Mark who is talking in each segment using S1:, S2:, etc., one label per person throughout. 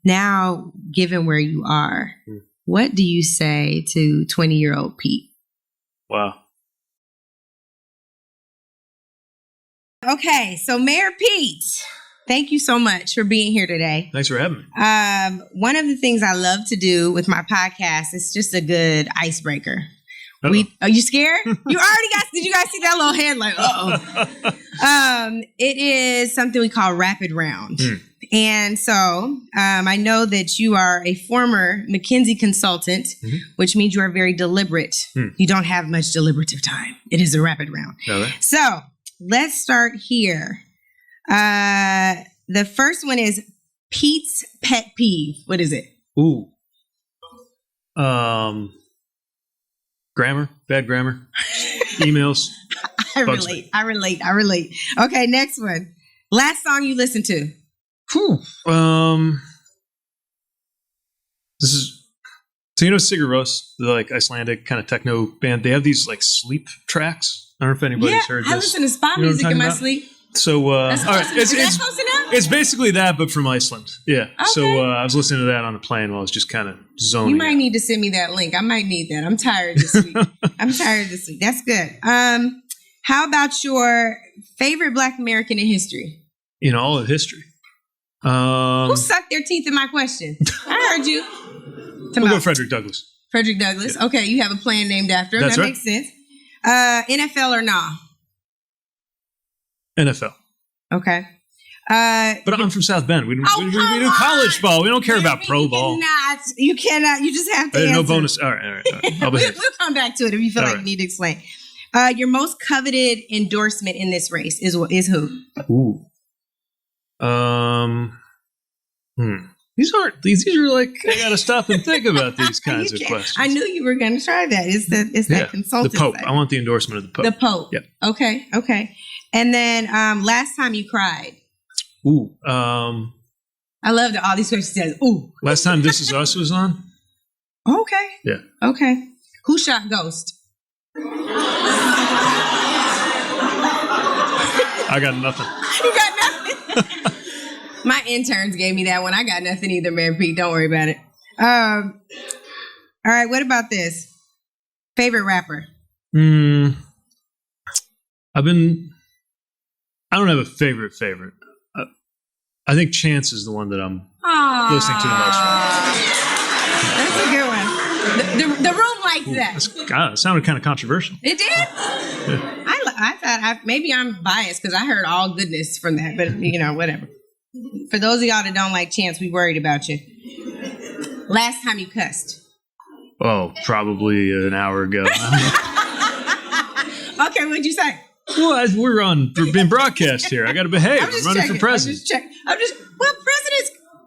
S1: Now, given where you are, what do you say to 20-year-old Pete?
S2: Wow.
S1: Okay, so Mayor Pete, thank you so much for being here today.
S2: Thanks for having me.
S1: One of the things I love to do with my podcast is just a good icebreaker. Are you scared? Did you guys see that little head? Like, it is something we call Rapid Round. And so I know that you are a former McKinsey consultant, which means you are very deliberate. You don't have much deliberative time. It is a rapid round.
S2: Okay.
S1: So let's start here. The first one is Pete's pet peeve. What is it?
S2: Ooh. Grammar, bad grammar, emails.
S1: I relate. Okay, next one. Last song you listened to.
S2: This is, so you know Sigur Rós, the like Icelandic kind of techno band. They have these like sleep tracks. I don't know if anybody's heard this.
S1: I listen to spa music in my sleep.
S2: So, all right,
S1: is that close enough?
S2: It's basically that, but from Iceland. Yeah. Okay. So I was listening to that on the plane while I was just kind of zoning.
S1: You might need to send me that link. I might need that. I'm tired this week. That's good. How about your favorite Black American in history?
S2: In all of history.
S1: Who sucked their teeth in my question? I heard you.
S2: We'll go Frederick Douglass.
S1: Frederick Douglass. Yeah. Okay, you have a plan named after him. That makes sense. NFL or nah?
S2: NFL.
S1: Okay.
S2: But I'm from South Bend. We do college ball. We don't care about pro ball.
S1: You cannot. You just have to answer.
S2: No bonus. All right.
S1: We'll come back to it if you feel like you need to explain. Your most coveted endorsement in this race is who?
S2: Ooh. These are like, I gotta stop and think about these kinds of questions.
S1: I knew you were going to try that. It's that consultant.
S2: The Pope.
S1: Side.
S2: I want the endorsement of the Pope.
S1: The Pope.
S2: Yep.
S1: Okay. And then last time you cried.
S2: Ooh.
S1: I love that all these questions says, ooh.
S2: Last time This Is Us was on?
S1: Okay.
S2: Yeah.
S1: Okay. Who shot Ghost?
S2: I got nothing.
S1: You got nothing? My interns gave me that one. I got nothing either, Mayor Pete. Don't worry about it. All right. What about this? Favorite rapper?
S2: I don't have a favorite. I think Chance is the one that I'm listening to the most.
S1: That's a good one. The room likes that.
S2: It sounded kind of controversial.
S1: It did? Yeah. I thought maybe I'm biased because I heard all goodness from that, but whatever. For those of y'all that don't like Chance, we worried about you. Last time you cussed?
S2: Oh, probably an hour ago.
S1: Okay, what'd you say?
S2: Well, we're being broadcast here. I got to behave. I'm running for president.
S1: Well,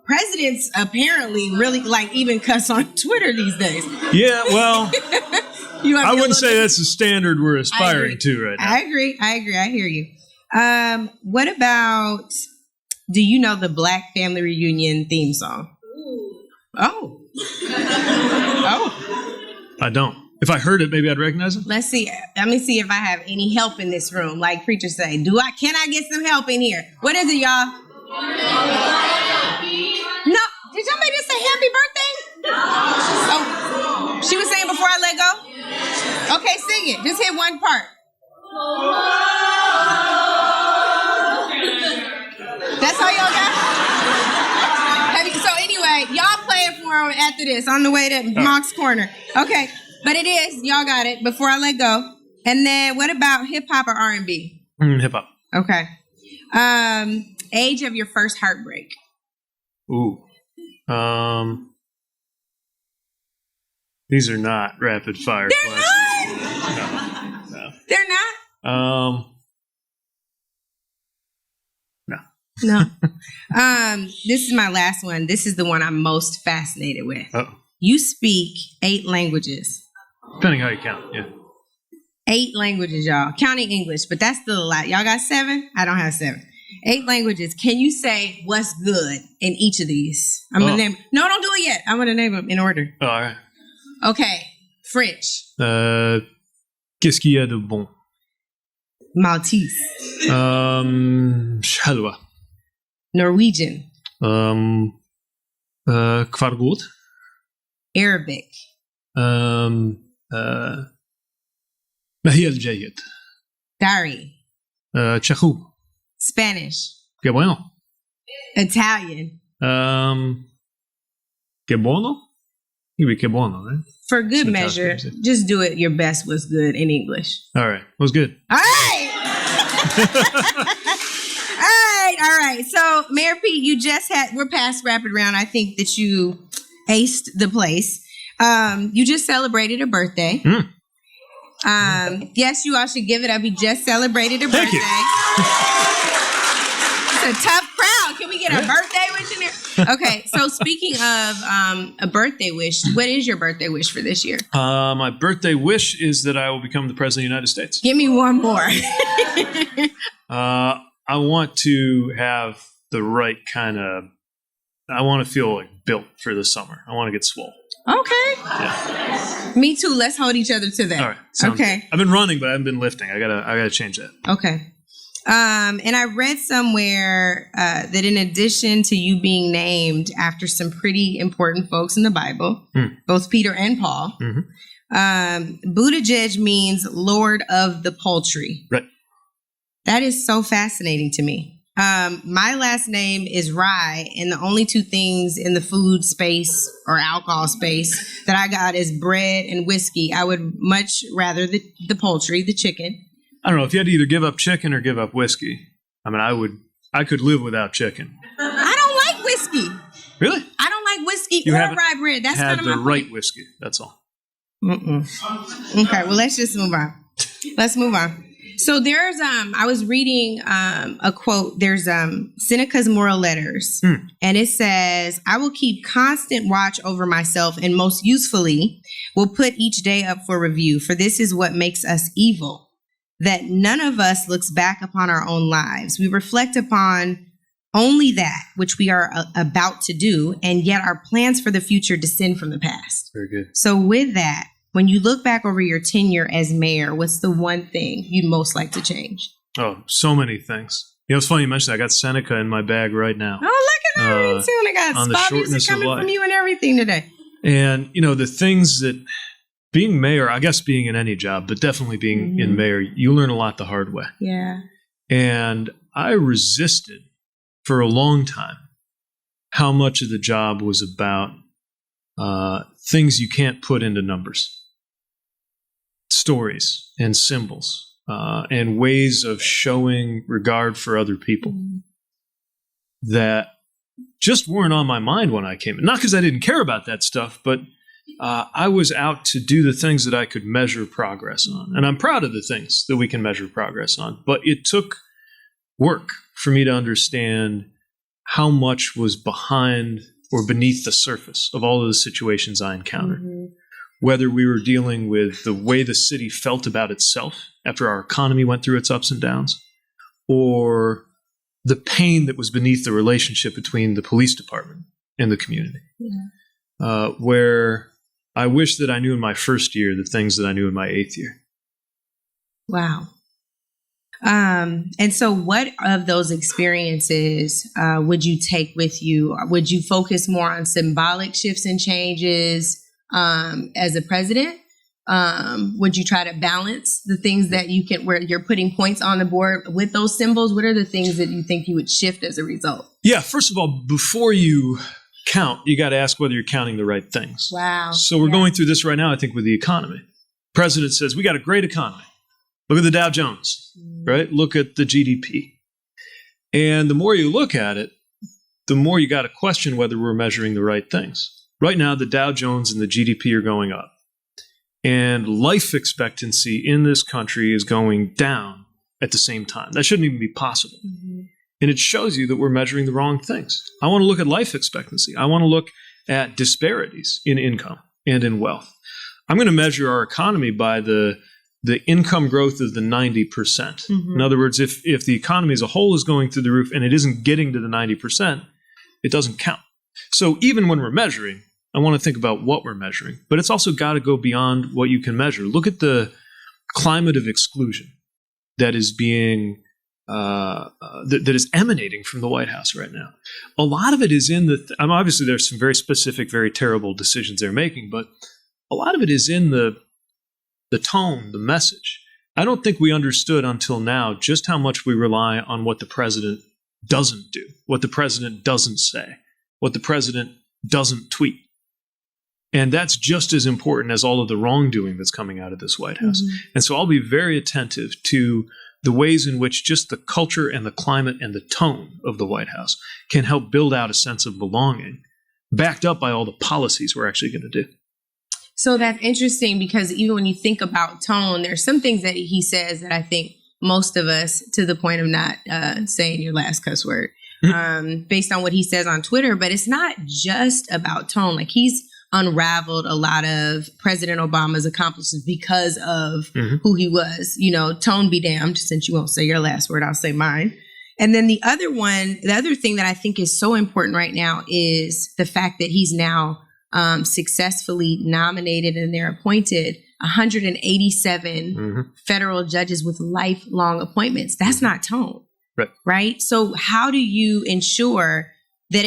S1: presidents apparently really even cuss on Twitter these days.
S2: Yeah, well, I wouldn't say that's the standard we're aspiring to right now.
S1: I agree. I hear you. What about, do you know the Black Family Reunion theme song? Oh.
S2: I don't. If I heard it, maybe I'd recognize it.
S1: Let's see. Let me see if I have any help in this room. Like preachers say, can I get some help in here? What is it, y'all? No. Did somebody just say happy birthday? Oh, she was saying before I let go? Okay, sing it. Just hit one part. That's all y'all got? So anyway, y'all play it for them after this on the way to Mock's Corner. Okay. But it is. Y'all got it. Before I let go. And then what about hip hop or R&B?
S2: Hip hop.
S1: Okay. Age of your first heartbreak.
S2: Ooh. These are not rapid fire questions. No.
S1: They're not?
S2: No.
S1: This is my last one. This is the one I'm most fascinated with.
S2: Uh-oh.
S1: You speak 8 languages.
S2: Depending how you count, yeah.
S1: 8 languages, y'all. Counting English, but that's still a lot. Y'all got 7? I don't have 7. 8 languages. Can you say what's good in each of these? I'm going to name. No, don't do it yet. I'm going to name them in order.
S2: Oh, all right.
S1: Okay. French.
S2: Qu'est-ce qu'il y a de bon?
S1: Maltese.
S2: Chalwa.
S1: Norwegian.
S2: Kvar goed.
S1: Arabic.
S2: ما هي الجيد.
S1: Dari.
S2: Chahu.
S1: Spanish.
S2: Qué bueno.
S1: Italian.
S2: Qué bueno? Maybe qué bueno, right?
S1: For good
S2: Some
S1: measure,
S2: Italian.
S1: just do it. Your best was good in English.
S2: All right. Was good.
S1: All right. All right. So, Mayor Pete, we're past rapid round. I think that you aced the place. You just celebrated a birthday. Yes, you all should give it up. You just celebrated a
S2: Thank
S1: birthday.
S2: you.
S1: It's a tough crowd. Can we get a birthday wish in there? Okay, so speaking of a birthday wish, what is your birthday wish for this year?
S2: My birthday wish is that I will become the President of the United States.
S1: Give me one more.
S2: I want to have the right kind of, I want to feel like built for the summer. I want to get swole.
S1: Okay.
S2: Yeah.
S1: Me too. Let's hold each other to that.
S2: All right. Sounds
S1: Okay.
S2: good. I've been running, but I haven't been lifting. I gotta change that.
S1: Okay. And I read somewhere that in addition to you being named after some pretty important folks in the Bible, both Peter and Paul, Buttigieg means Lord of the Poultry.
S2: Right.
S1: That is so fascinating to me. My last name is Rye, and the only two things in the food space or alcohol space that I got is bread and whiskey. I would much rather the poultry, the chicken.
S2: I don't know if you had to either give up chicken or give up whiskey. I mean, I could live without chicken.
S1: I don't like whiskey.
S2: Really?
S1: I don't like whiskey
S2: You
S1: or
S2: haven't
S1: rye bread. That's kind
S2: Had
S1: of
S2: the
S1: my
S2: right
S1: point.
S2: whiskey. That's all.
S1: Okay, well, let's just move on. Let's move on. So there's I was reading a quote. There's Seneca's Moral Letters, and it says, "I will keep constant watch over myself, and most usefully will put each day up for review. For this is what makes us evil, that none of us looks back upon our own lives. We reflect upon only that which we are about to do, and yet our plans for the future descend from the past."
S2: Very good.
S1: So with that, when you look back over your tenure as mayor, what's the one thing you'd most like to change?
S2: Oh, so many things. You know, it's funny you mentioned that. I got Seneca in my bag right now.
S1: Oh, look at that. Soon I got
S2: on the
S1: spa
S2: shortness
S1: music
S2: of
S1: coming
S2: life.
S1: from you and everything today.
S2: And, you know, the things that being mayor, I guess being in any job, but definitely being in mayor, you learn a lot the hard way.
S1: Yeah.
S2: And I resisted for a long time how much of the job was about things you can't put into numbers. Stories and symbols and ways of showing regard for other people that just weren't on my mind when I came in. Not because I didn't care about that stuff, but I was out to do the things that I could measure progress on. And I'm proud of the things that we can measure progress on. But it took work for me to understand how much was behind or beneath the surface of all of the situations I encountered. Whether we were dealing with the way the city felt about itself after our economy went through its ups and downs, or the pain that was beneath the relationship between the police department and the community. Where I wish that I knew in my first year the things that I knew in my 8th year.
S1: Wow. And so what of those experiences would you take with you? Would you focus more on symbolic shifts and changes as a president? Would you try to balance the things that you can, where you're putting points on the board with those symbols? What are the things that you think you would shift as a result?
S2: Yeah, first of all, before you count, you got to ask whether you're counting the right things.
S1: Wow.
S2: So we're going through this right now, I think, with the economy. President says, we got a great economy. Look at the Dow Jones, right? Look at the GDP. And the more you look at it, the more you got to question whether we're measuring the right things. Right now, the Dow Jones and the GDP are going up. And life expectancy in this country is going down at the same time. That shouldn't even be possible. And it shows you that we're measuring the wrong things. I want to look at life expectancy. I want to look at disparities in income and in wealth. I'm going to measure our economy by the income growth of the 90%. In other words, if the economy as a whole is going through the roof and it isn't getting to the 90%, it doesn't count. So even when we're measuring, I want to think about what we're measuring, but it's also got to go beyond what you can measure. Look at the climate of exclusion that is being that is emanating from the White House right now. A lot of it is in obviously there's some very specific, very terrible decisions they're making, but a lot of it is in the tone, the message. I don't think we understood until now just how much we rely on what the president doesn't do, what the president doesn't say, what the president doesn't tweet. And that's just as important as all of the wrongdoing that's coming out of this White House. Mm-hmm. And so I'll be very attentive to the ways in which just the culture and the climate and the tone of the White House can help build out a sense of belonging, backed up by all the policies we're actually going to do.
S1: So that's interesting because even when you think about tone, there's some things that he says that I think most of us, to the point of not saying your last cuss word, based on what he says on Twitter, but it's not just about tone. Like he's unraveled a lot of President Obama's accomplishments because of who he was. You know, tone be damned. Since you won't say your last word, I'll say mine. And then the other thing that I think is so important right now is the fact that he's now successfully nominated and they're appointed 187 federal judges with lifelong appointments. That's not tone, right? So how do you ensure that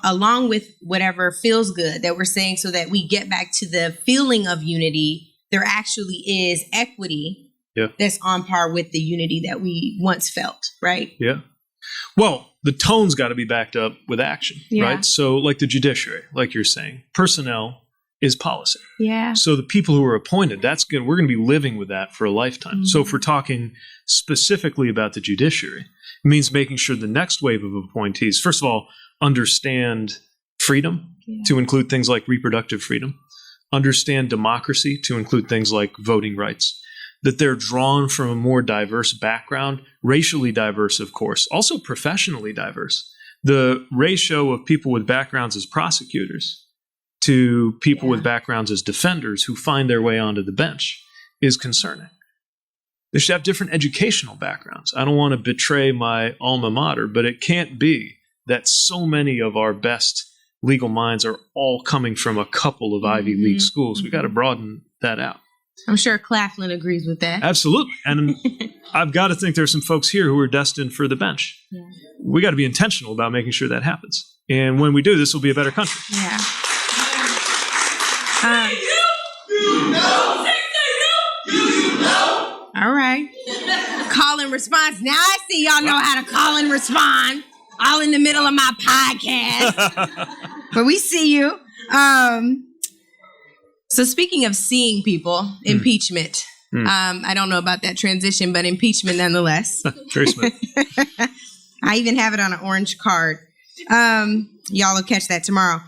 S1: along with whatever feels good that we're saying, so that we get back to the feeling of unity, there actually is equity that's on par with the unity that we once felt, right?
S2: Yeah. Well, the tone's got to be backed up with action, right? So like the judiciary, like you're saying, personnel is policy.
S1: Yeah.
S2: So the people who are appointed, we're going to be living with that for a lifetime. So if we're talking specifically about the judiciary, it means making sure the next wave of appointees, first of all, understand freedom to include things like reproductive freedom, understand democracy to include things like voting rights, that they're drawn from a more diverse background, racially diverse, of course, also professionally diverse. The ratio of people with backgrounds as prosecutors to people with backgrounds as defenders who find their way onto the bench is concerning. They should have different educational backgrounds. I don't want to betray my alma mater, but it can't be that so many of our best legal minds are all coming from a couple of Ivy League schools. We've got to broaden that out.
S1: I'm sure Claflin agrees with that.
S2: Absolutely. And I've got to think there's some folks here who are destined for the bench. Yeah. We got to be intentional about making sure that happens. And when we do, this will be a better country.
S1: Yeah. All right. Call and response. Now I see y'all know how to call and respond. All in the middle of my podcast. But we see you. So speaking of seeing people, impeachment. I don't know about that transition, but impeachment nonetheless.
S2: Very smooth.
S1: I even have it on an orange card. Y'all will catch that tomorrow.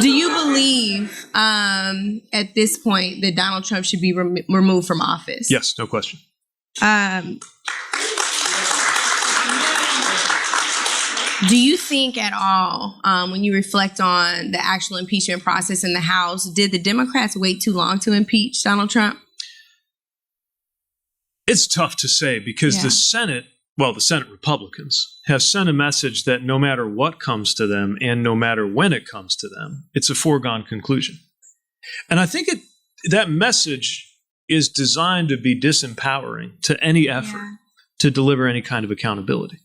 S1: Do you believe at this point that Donald Trump should be removed from office?
S2: Yes, no question.
S1: Do you think at all, when you reflect on the actual impeachment process in the House, did the Democrats wait too long to impeach Donald Trump?
S2: It's tough to say because the Senate Republicans have sent a message that no matter what comes to them and no matter when it comes to them, it's a foregone conclusion. And I think that message is designed to be disempowering to any effort to deliver any kind of accountability.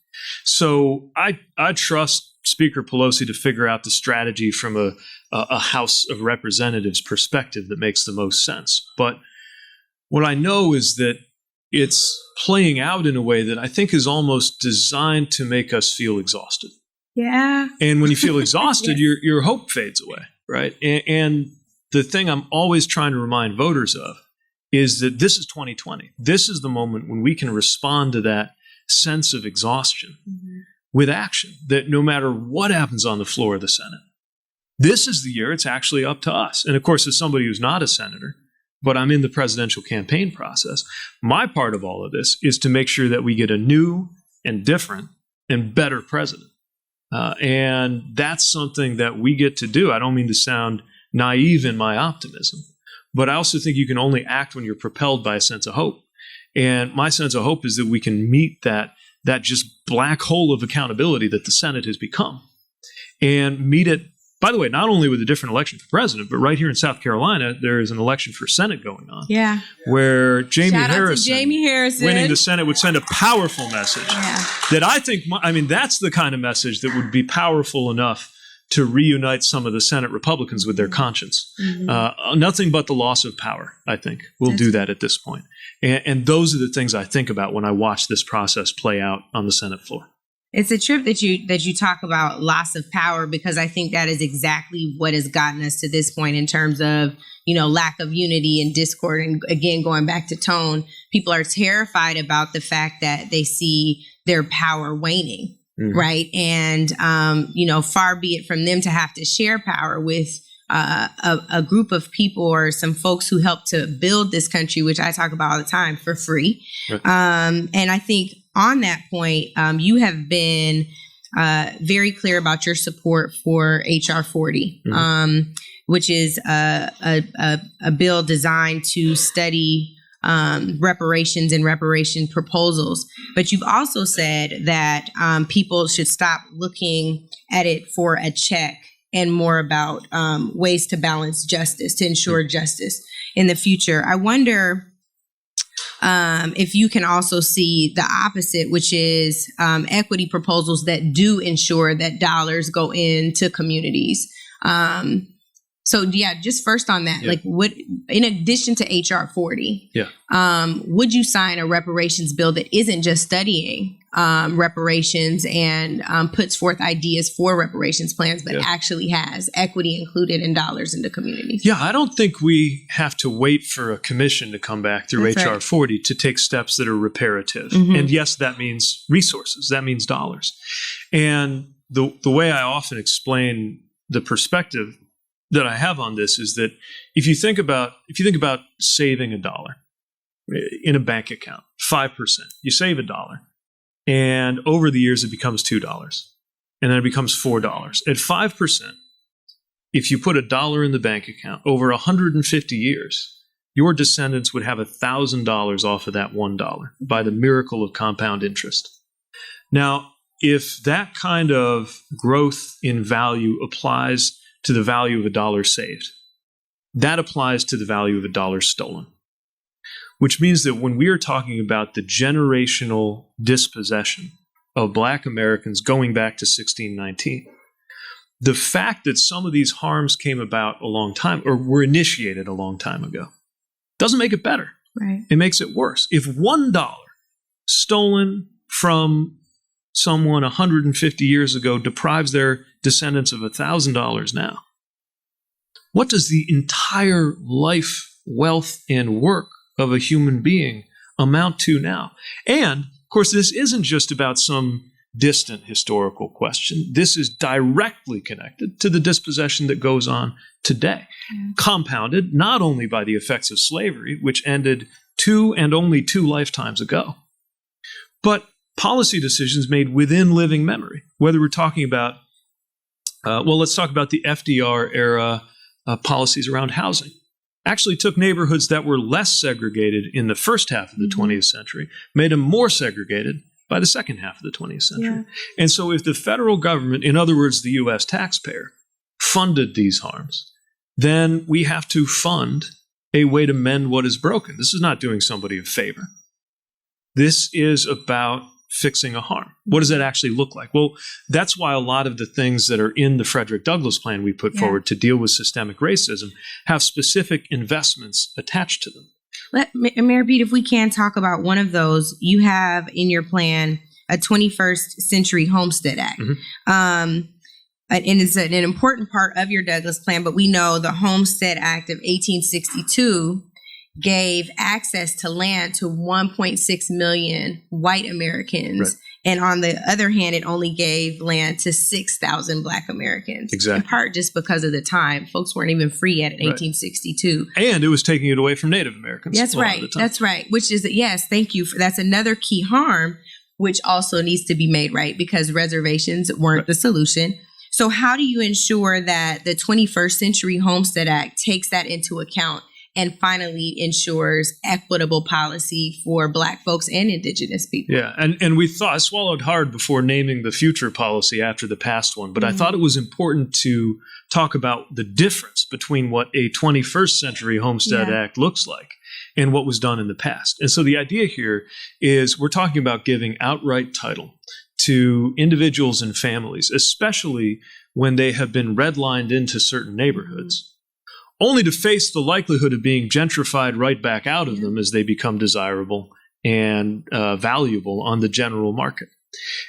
S2: So I trust Speaker Pelosi to figure out the strategy from a House of Representatives perspective that makes the most sense. But what I know is that it's playing out in a way that I think is almost designed to make us feel exhausted.
S1: Yeah.
S2: And when you feel exhausted, your hope fades away, right? And the thing I'm always trying to remind voters of is that this is 2020. This is the moment when we can respond to that sense of exhaustion with action, that no matter what happens on the floor of the Senate, this is the year it's actually up to us. And of course, as somebody who's not a senator, but I'm in the presidential campaign process, my part of all of this is to make sure that we get a new and different and better president. And that's something that we get to do. I don't mean to sound naive in my optimism, but I also think you can only act when you're propelled by a sense of hope. And my sense of hope is that we can meet that just black hole of accountability that the Senate has become and meet it By the way, not only with a different election for president, but right here in South Carolina, there is an election for Senate going on.
S1: Yeah.
S2: Where Jamie
S1: Shout out to
S2: Harrison,
S1: Jamie Harrison
S2: winning the Senate would send a powerful message that I think, that's the kind of message that would be powerful enough to reunite some of the Senate Republicans with their conscience. Nothing but the loss of power, I think, will do that at this point. And those are the things I think about when I watch this process play out on the Senate floor.
S1: It's a trip that you talk about loss of power, because I think that is exactly what has gotten us to this point in terms of, lack of unity and discord. And again, going back to tone, people are terrified about the fact that they see their power waning, right? And, far be it from them to have to share power with a group of people or some folks who helped to build this country, which I talk about all the time, for free. Right. And I think on that point, you have been very clear about your support for H.R. 40, which is a bill designed to study reparations and reparation proposals. But you've also said that people should stop looking at it for a check and more about ways to balance justice, to ensure justice in the future. I wonder if you can also see the opposite, which is equity proposals that do ensure that dollars go into communities. So just first on that, like what, in addition to H.R. 40, would you sign a reparations bill that isn't just studying reparations and puts forth ideas for reparations plans, but actually has equity included in dollars into communities?
S2: Yeah, I don't think we have to wait for a commission to come back through H.R. 40 to take steps that are reparative. And yes, that means resources. That means dollars. And the way I often explain the perspective that I have on this is that if you think about saving $1 in a bank account, 5%, you save $1, and over the years it becomes $2, and then it becomes $4. At 5%, if you put $1 in the bank account over 150 years, your descendants would have $1,000 off of that $1 by the miracle of compound interest. Now, if that kind of growth in value applies to the value of $1 saved, that applies to the value of $1 stolen. Which means that when we are talking about the generational dispossession of Black Americans going back to 1619, the fact that some of these harms came about a long time, or were initiated a long time ago, doesn't make it better.
S1: Right.
S2: It makes it worse. If $1 stolen from someone 150 years ago deprives their descendants of $1,000 now, what does the entire life, wealth, and work of a human being amount to now? And, of course, this isn't just about some distant historical question. This is directly connected to the dispossession that goes on today, compounded not only by the effects of slavery, which ended 2 and only 2 lifetimes ago, but policy decisions made within living memory, whether we're talking about, let's talk about the FDR era policies around housing. Actually took neighborhoods that were less segregated in the first half of the 20th century, made them more segregated by the second half of the 20th century. Yeah. And so if the federal government, in other words, the U.S. taxpayer, funded these harms, then we have to fund a way to mend what is broken. This is not doing somebody a favor. This is about fixing a harm. What does that actually look like? Well, that's why a lot of the things that are in the Frederick Douglass plan we put forward to deal with systemic racism have specific investments attached to them.
S1: Mayor Pete, if we can talk about one of those, you have in your plan a 21st Century Homestead Act. And it's an important part of your Douglass plan, but we know the Homestead Act of 1862 gave access to land to 1.6 million white Americans. Right. And on the other hand, it only gave land to 6,000 Black Americans.
S2: Exactly.
S1: In part just because of the time. Folks weren't even free yet in 1862.
S2: And it was taking it away from Native Americans.
S1: That's right. That's right. Which is, yes, thank you. That's another key harm, which also needs to be made right because reservations weren't the solution. So how do you ensure that the 21st Century Homestead Act takes that into account and finally ensures equitable policy for Black folks and Indigenous people.
S2: Yeah, and we thought, I swallowed hard before naming the future policy after the past one, but I thought it was important to talk about the difference between what a 21st century Homestead Act looks like and what was done in the past. And so the idea here is we're talking about giving outright title to individuals and families, especially when they have been redlined into certain neighborhoods, only to face the likelihood of being gentrified right back out of them as they become desirable and valuable on the general market.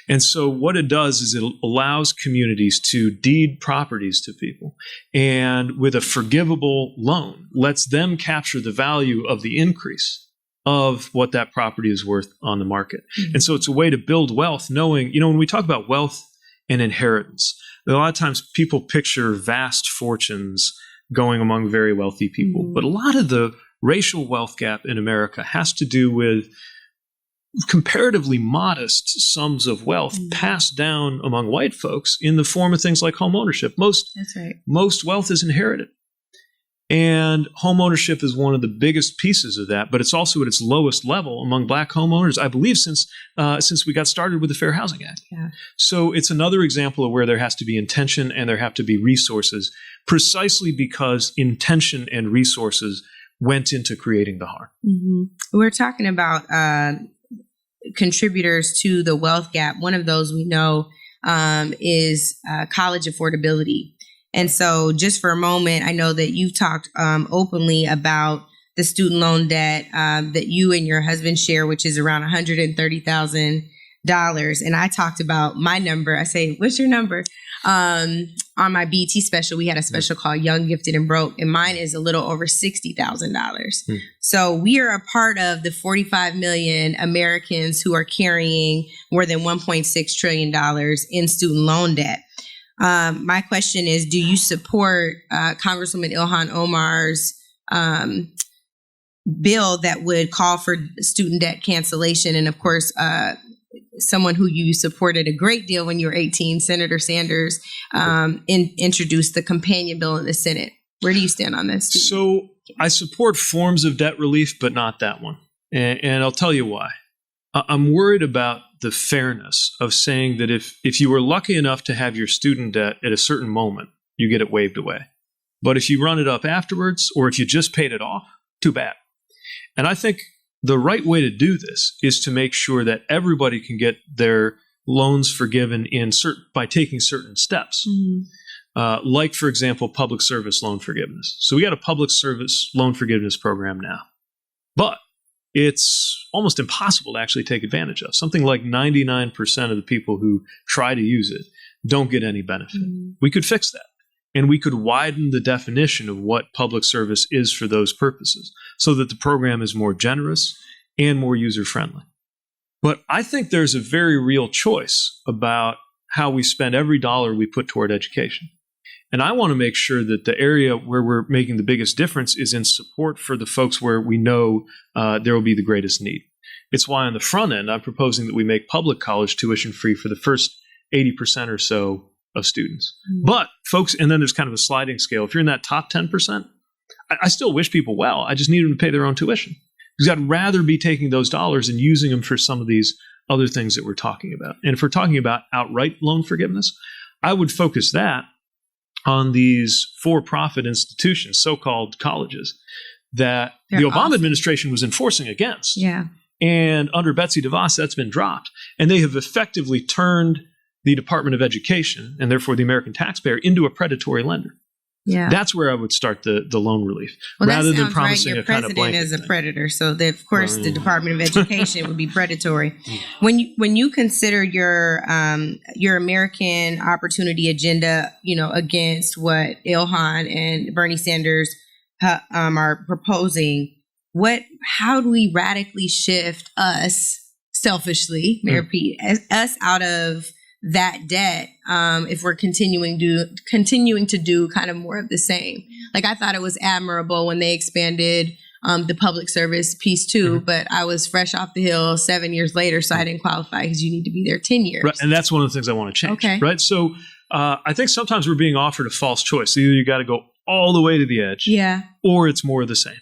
S2: And so what it does is it allows communities to deed properties to people, and with a forgivable loan, lets them capture the value of the increase of what that property is worth on the market. And so it's a way to build wealth, knowing, when we talk about wealth and inheritance, a lot of times people picture vast fortunes going among very wealthy people. But a lot of the racial wealth gap in America has to do with comparatively modest sums of wealth passed down among white folks in the form of things like home ownership. Most wealth is inherited. And home ownership is one of the biggest pieces of that, but it's also at its lowest level among Black homeowners, I believe, since we got started with the Fair Housing Act. So it's another example of where there has to be intention and there have to be resources, precisely because intention and resources went into creating the harm.
S1: We're talking about contributors to the wealth gap. One of those we know is college affordability. And so just for a moment, I know that you've talked openly about the student loan debt that you and your husband share, which is around $130,000. And I talked about my number. I say, what's your number? On my BT special, we had a special called Young, Gifted, and Broke, and mine is a little over $60,000. So we are a part of the 45 million Americans who are carrying more than $1.6 trillion in student loan debt. My question is, do you support Congresswoman Ilhan Omar's bill that would call for student debt cancellation? And of course, someone who you supported a great deal when you were 18, Senator Sanders, introduced the companion bill in the Senate. Where do you stand on this?
S2: So I support forms of debt relief, but not that one. And I'll tell you why. I'm worried about the fairness of saying that if you were lucky enough to have your student debt at a certain moment, you get it waived away. But if you run it up afterwards, or if you just paid it off, too bad. And I think the right way to do this is to make sure that everybody can get their loans forgiven by taking certain steps. Like, for example, public service loan forgiveness. So we got a public service loan forgiveness program now. But it's almost impossible to actually take advantage of. Something like 99% of the people who try to use it don't get any benefit. We could fix that. And we could widen the definition of what public service is for those purposes so that the program is more generous and more user-friendly. But I think there's a very real choice about how we spend every dollar we put toward education. And I want to make sure that the area where we're making the biggest difference is in support for the folks where we know there will be the greatest need. It's why on the front end, I'm proposing that we make public college tuition free for the first 80% or so of students. But folks, and then there's kind of a sliding scale. If you're in that top 10%, I still wish people well. I just need them to pay their own tuition. Because I'd rather be taking those dollars and using them for some of these other things that we're talking about. And if we're talking about outright loan forgiveness, I would focus that on these for-profit institutions, so-called colleges, that the Obama administration was enforcing against. And under Betsy DeVos, that's been dropped. And they have effectively turned the Department of Education, and therefore the American taxpayer, into a predatory lender. That's where I would start the loan relief, rather than promising a kind of blanket. Your president is a
S1: predator, so of course the Department of Education would be predatory. When you consider your American Opportunity Agenda, against what Ilhan and Bernie Sanders are proposing, how do we radically shift us selfishly, Mayor Pete, us out of that debt, if we're continuing to do kind of more of the same? Like, I thought it was admirable when they expanded the public service piece too, but I was fresh off the hill 7 years later, so I didn't qualify because you need to be there 10 years.
S2: Right, and that's one of the things I want to change. Right, so I think sometimes we're being offered a false choice. Either you got to go all the way to the edge, or it's more of the same.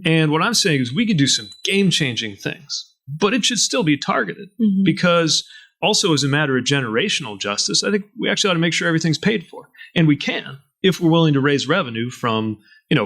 S2: And what I'm saying is we could do some game-changing things, but it should still be targeted because also as a matter of generational justice, I think we actually ought to make sure everything's paid for. And we can if we're willing to raise revenue from,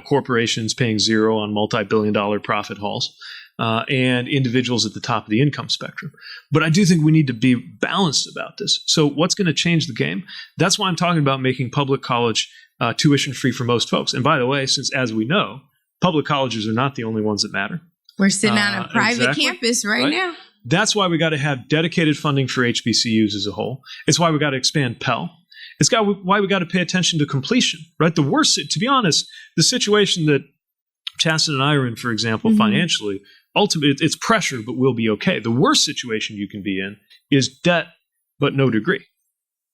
S2: corporations paying zero on multi-billion-dollar profit hauls and individuals at the top of the income spectrum. But I do think we need to be balanced about this. So what's going to change the game? That's why I'm talking about making public college tuition free for most folks. And by the way, since as we know, public colleges are not the only ones that matter.
S1: We're sitting on a private campus right now.
S2: That's why we got to have dedicated funding for HBCUs as a whole. It's why we got to expand Pell. Why we got to pay attention to completion, right? The worst, to be honest, the situation that Chaston and I are in, for example, financially, ultimately it's pressure, but we'll be okay. The worst situation you can be in is debt, but no degree.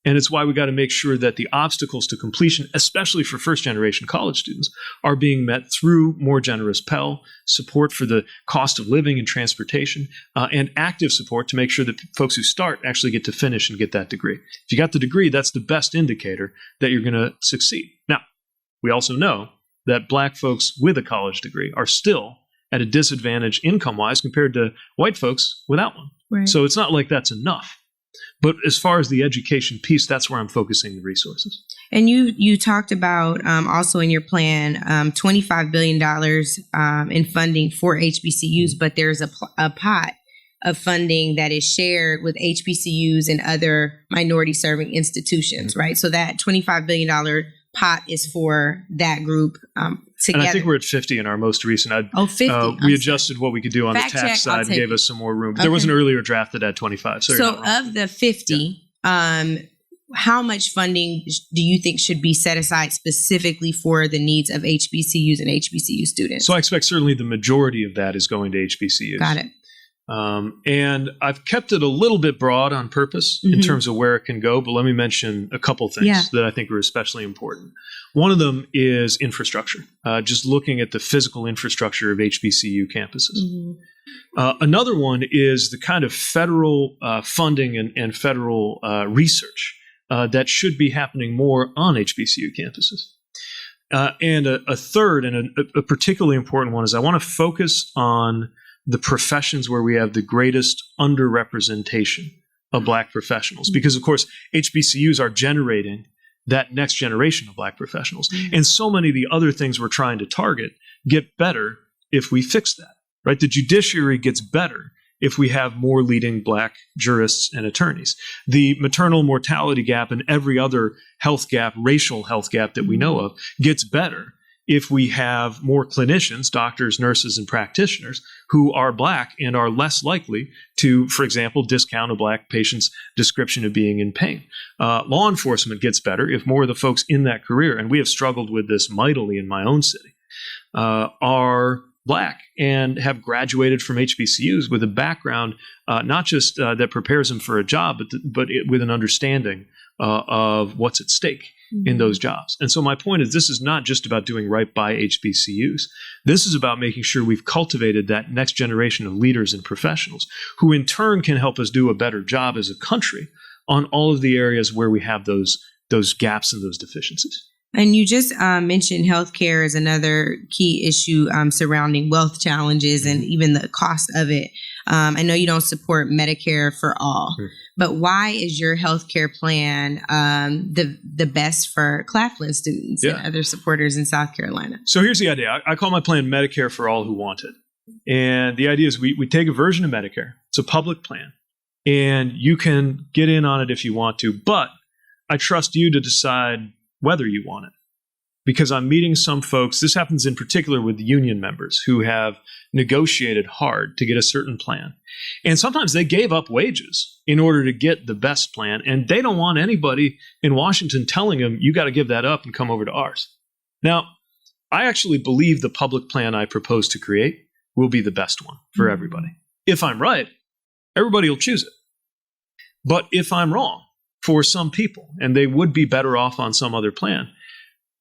S2: And it's why we got to make sure that the obstacles to completion, especially for first-generation college students, are being met through more generous Pell, support for the cost of living and transportation, and active support to make sure that folks who start actually get to finish and get that degree. If you got the degree, that's the best indicator that you're going to succeed. Now, we also know that black folks with a college degree are still at a disadvantage income-wise compared to white folks without one.
S1: Right.
S2: So it's not like that's enough. But as far as the education piece, that's where I'm focusing the resources.
S1: And you talked about also in your plan $25 billion in funding for HBCUs, but there's a pot of funding that is shared with HBCUs and other minority serving institutions, right? So that $25 billion pot is for that group together.
S2: And I think we're at 50 in our most recent.
S1: 50.
S2: We adjusted what we could do on
S1: Fact
S2: the tax
S1: check,
S2: side and gave us some more room. But there was an earlier draft that had 25.
S1: So of the 50, how much funding do you think should be set aside specifically for the needs of HBCUs and HBCU students?
S2: So I expect certainly the majority of that is going to HBCUs.
S1: Got it.
S2: And I've kept it a little bit broad on purpose in terms of where it can go, but let me mention a couple things that I think are especially important. One of them is infrastructure, just looking at the physical infrastructure of HBCU campuses. Another one is the kind of federal funding and federal research that should be happening more on HBCU campuses. And a third and a particularly important one is I want to focus on the professions where we have the greatest underrepresentation of black professionals. Because, of course, HBCUs are generating that next generation of black professionals. And so many of the other things we're trying to target get better if we fix that, right? The judiciary gets better if we have more leading black jurists and attorneys. The maternal mortality gap and every other health gap, racial health gap that we know of, gets better if we have more clinicians, doctors, nurses, and practitioners who are black and are less likely to, for example, discount a black patient's description of being in pain. Law enforcement gets better if more of the folks in that career, and we have struggled with this mightily in my own city, are black and have graduated from HBCUs with a background not just that prepares them for a job, but with an understanding of what's at stake in those jobs. And so my point is, this is not just about doing right by HBCUs. This is about making sure we've cultivated that next generation of leaders and professionals who in turn can help us do a better job as a country on all of the areas where we have those gaps and those deficiencies.
S1: And you just mentioned healthcare as another key issue surrounding wealth challenges and even the cost of it. I know you don't support Medicare for all, but why is your healthcare plan the best for Claflin students and other supporters in South Carolina?
S2: So here's the idea. I call my plan Medicare for all who want it. And the idea is we take a version of Medicare. It's a public plan. And you can get in on it if you want to, but I trust you to decide whether you want it. Because I'm meeting some folks, this happens in particular with union members who have negotiated hard to get a certain plan. And sometimes they gave up wages in order to get the best plan, and they don't want anybody in Washington telling them, you got to give that up and come over to ours. Now, I actually believe the public plan I propose to create will be the best one for everybody. If I'm right, everybody will choose it. But if I'm wrong, for some people, and they would be better off on some other plan,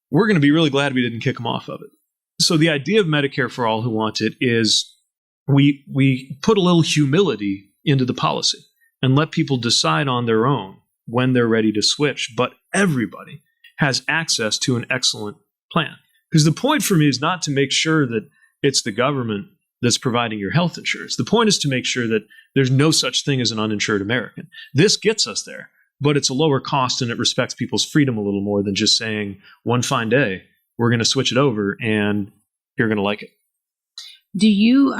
S2: we're going to be really glad we didn't kick them off of it. So the idea of Medicare for all who want it is we put a little humility into the policy and let people decide on their own when they're ready to switch. But everybody has access to an excellent plan. Because the point for me is not to make sure that it's the government that's providing your health insurance. The point is to make sure that there's no such thing as an uninsured American. This gets us there, but it's a lower cost and it respects people's freedom a little more than just saying one fine day, we're going to switch it over and you're going to like it.
S1: Do you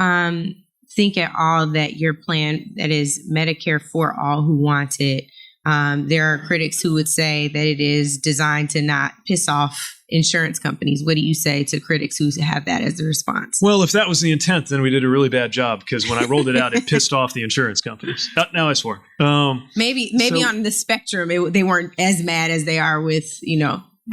S1: think at all that your plan, that is Medicare for all who want it, there are critics who would say that it is designed to not piss off insurance companies? What do you say to critics who have that as the response?
S2: Well, if that was the intent, then we did a really bad job, because when I rolled it out, it pissed off the insurance companies. Now I swore.
S1: Maybe on the spectrum, they weren't as mad as they are with,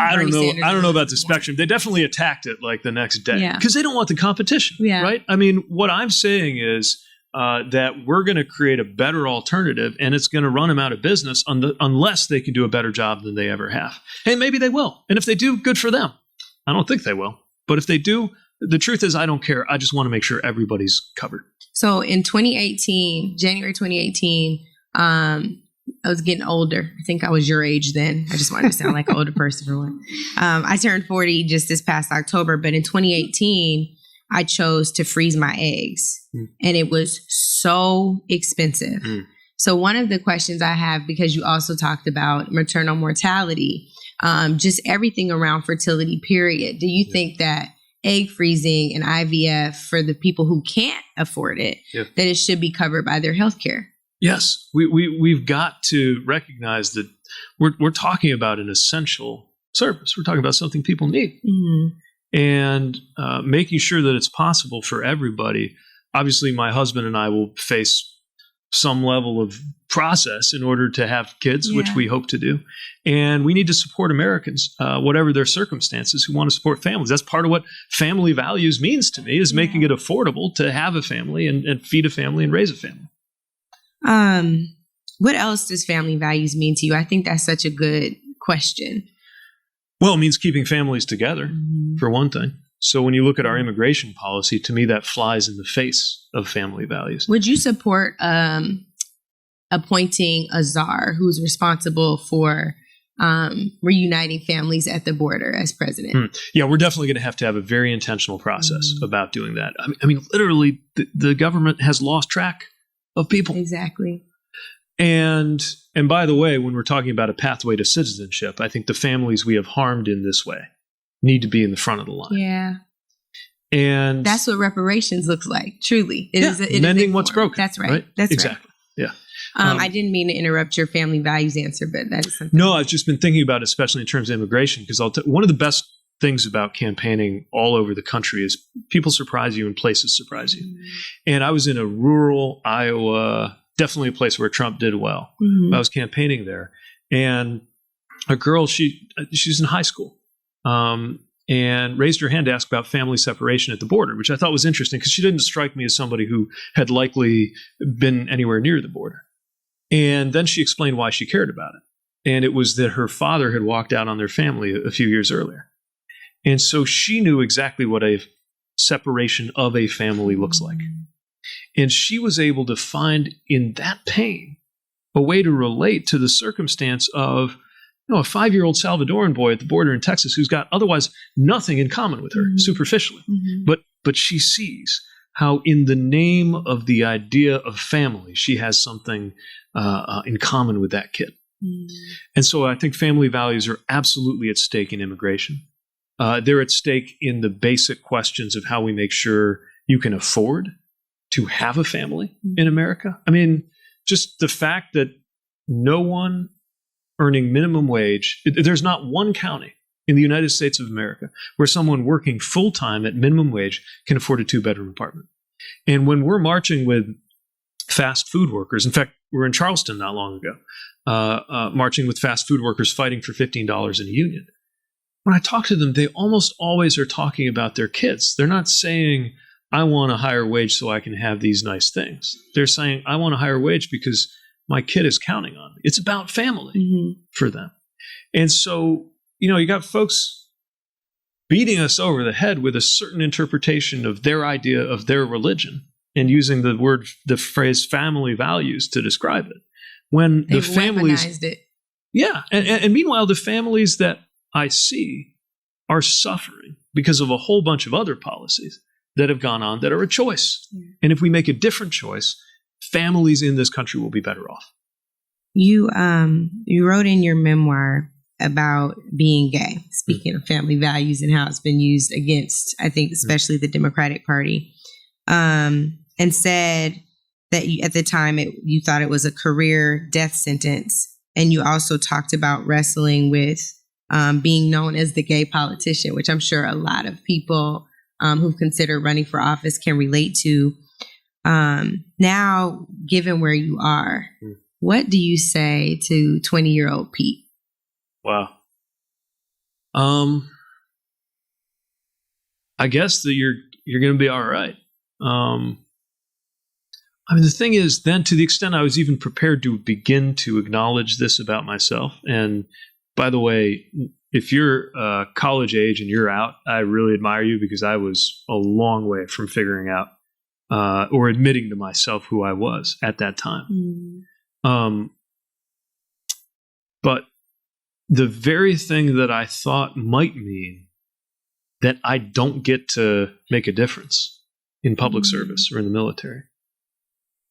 S2: I don't know.
S1: Sanders.
S2: I don't know about the spectrum. They definitely attacked it like the next day because they don't want the competition, right? I mean, what I'm saying is that we're going to create a better alternative, and it's going to run them out of business unless they can do a better job than they ever have. And maybe they will. And if they do, good for them. I don't think they will. But if they do, the truth is I don't care. I just want to make sure everybody's covered.
S1: So in January 2018, I was getting older. I think I was your age then. I just wanted to sound like an older person for one. I turned 40 just this past October, but in 2018, I chose to freeze my eggs, and it was so expensive. So one of the questions I have, because you also talked about maternal mortality, just everything around fertility, period. Do you think that egg freezing and IVF for the people who can't afford it, that it should be covered by their health care?
S2: Yes, we've got to recognize that we're talking about an essential service. We're talking about something people need. And making sure that it's possible for everybody. Obviously, my husband and I will face some level of process in order to have kids, which we hope to do. And we need to support Americans, whatever their circumstances, who want to support families. That's part of what family values means to me, is making it affordable to have a family and feed a family and raise a family.
S1: What else does family values mean to you? I think that's such a good question.
S2: Well, it means keeping families together, for one thing. So when you look at our immigration policy, to me, that flies in the face of family values.
S1: Would you support appointing a czar who's responsible for reuniting families at the border as president?
S2: Yeah, we're definitely going to have a very intentional process about doing that. I mean, literally, the government has lost track of people.
S1: Exactly.
S2: And by the way, when we're talking about a pathway to citizenship, I think the families we have harmed in this way need to be in the front of the line.
S1: Yeah.
S2: And
S1: that's what reparations looks like, truly. It is
S2: mending what's broken.
S1: That's right. That's
S2: exactly.
S1: Right.
S2: Yeah.
S1: I didn't mean to interrupt your family values answer, but that is something.
S2: No, I've just been thinking about it, especially in terms of immigration, because one of the best things about campaigning all over the country is people surprise you and places surprise you. And I was in a rural Iowa, definitely a place where Trump did well. I was campaigning there, and a girl, she's in high school, and raised her hand to ask about family separation at the border, which I thought was interesting because she didn't strike me as somebody who had likely been anywhere near the border. And then she explained why she cared about it. And it was that her father had walked out on their family a few years earlier. And so she knew exactly what a separation of a family looks like. And she was able to find in that pain a way to relate to the circumstance of a 5-year-old Salvadoran boy at the border in Texas who's got otherwise nothing in common with her, superficially. But she sees how in the name of the idea of family, she has something in common with that kid. And so I think family values are absolutely at stake in immigration. They're at stake in the basic questions of how we make sure you can afford to have a family in America. I mean, just the fact that no one earning minimum wage, there's not one county in the United States of America where someone working full-time at minimum wage can afford a 2-bedroom apartment. And when we're marching with fast food workers, in fact, we were in Charleston not long ago, marching with fast food workers fighting for $15 in a union. When I talk to them, they almost always are talking about their kids. They're not saying, I want a higher wage so I can have these nice things. They're saying, I want a higher wage because my kid is counting on me. It's about family for them. And so, you got folks beating us over the head with a certain interpretation of their idea of their religion and using the phrase family values to describe it. When
S1: They've
S2: the families,
S1: weaponized it.
S2: Yeah. And meanwhile, the families that I see are suffering because of a whole bunch of other policies that have gone on that are a choice. Yeah. And if we make a different choice, families in this country will be better off.
S1: You wrote in your memoir about being gay, speaking of family values and how it's been used against, I think, especially the Democratic Party, and said that at the time you thought it was a career death sentence. And you also talked about wrestling with being known as the gay politician, which I'm sure a lot of people who've considered running for office can relate to. Now, given where you are, what do you say to 20-year-old Pete?
S2: Wow. I guess that you're going to be all right. I mean, the thing is, then, to the extent I was even prepared to begin to acknowledge this about myself, and by the way, if you're college age and you're out, I really admire you, because I was a long way from figuring out or admitting to myself who I was at that time. But the very thing that I thought might mean that I don't get to make a difference in public service or in the military,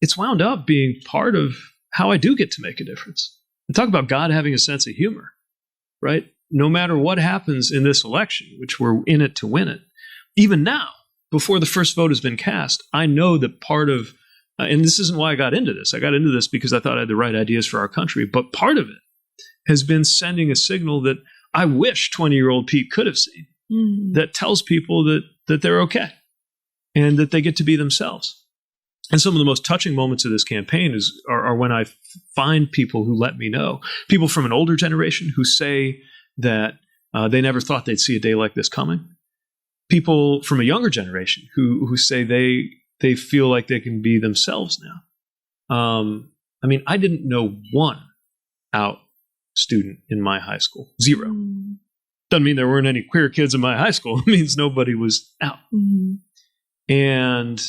S2: it's wound up being part of how I do get to make a difference. And talk about God having a sense of humor, right? No matter what happens in this election, which we're in it to win it, even now, before the first vote has been cast, I know that part of, and this isn't why I got into this. I got into this because I thought I had the right ideas for our country, but part of it has been sending a signal that I wish 20-year-old Pete could have seen, that tells people that they're okay and that they get to be themselves. And some of the most touching moments of this campaign are when I find people who let me know, people from an older generation who say that they never thought they'd see a day like this coming. People from a younger generation who say they feel like they can be themselves now. I mean, I didn't know one out student in my high school. Zero. Doesn't mean there weren't any queer kids in my high school. It means nobody was out. And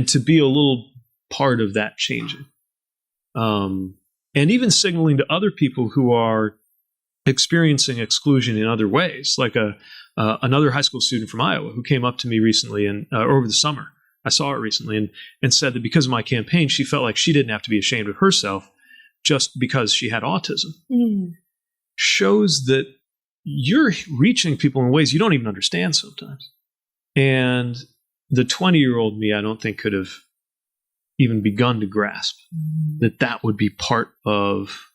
S2: to be a little part of that changing. And even signaling to other people who are experiencing exclusion in other ways, like another high school student from Iowa who came up to me recently and over the summer. I saw her recently and said that because of my campaign, she felt like she didn't have to be ashamed of herself just because she had autism. Shows that you're reaching people in ways you don't even understand sometimes. And the 20-year-old me, I don't think could have even begun to grasp that would be part of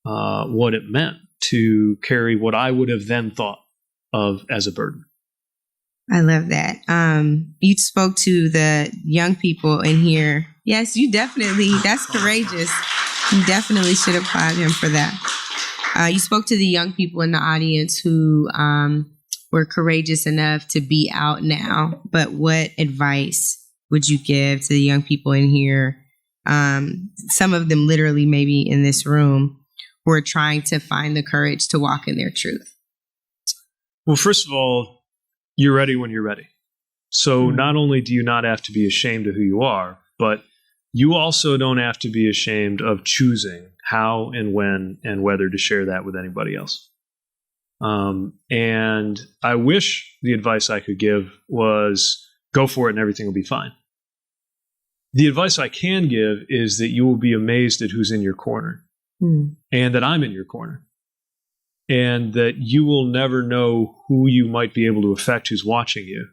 S2: what it meant to carry what I would have then thought of as a burden.
S1: I love that. You spoke to the young people in here. Yes, you definitely, that's courageous. You definitely should applaud him for that. You spoke to the young people in the audience who were courageous enough to be out now, but what advice would you give to the young people in here? Some of them literally maybe in this room who are trying to find the courage to walk in their truth.
S2: Well, first of all, you're ready when you're ready. So not only do you not have to be ashamed of who you are, but you also don't have to be ashamed of choosing how and when and whether to share that with anybody else. And I wish the advice I could give was go for it and everything will be fine. The advice I can give is that you will be amazed at who's in your corner and that I'm in your corner and that you will never know who you might be able to affect who's watching you,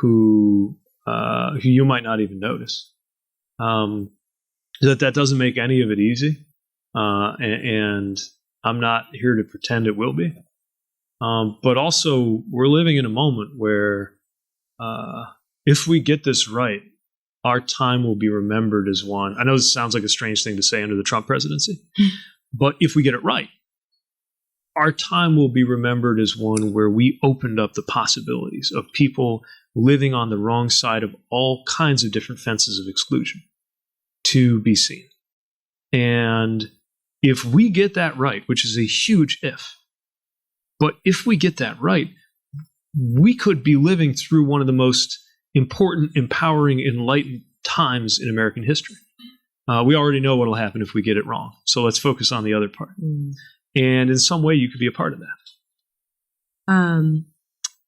S2: who you might not even notice. That doesn't make any of it easy. And I'm not here to pretend it will be. But also, we're living in a moment where if we get this right, our time will be remembered as one. I know this sounds like a strange thing to say under the Trump presidency, but if we get it right, our time will be remembered as one where we opened up the possibilities of people living on the wrong side of all kinds of different fences of exclusion to be seen. And if we get that right, which is a huge if, but if we get that right, we could be living through one of the most important, empowering, enlightened times in American history. We already know what will happen if we get it wrong. So let's focus on the other part. And in some way, you could be a part of that.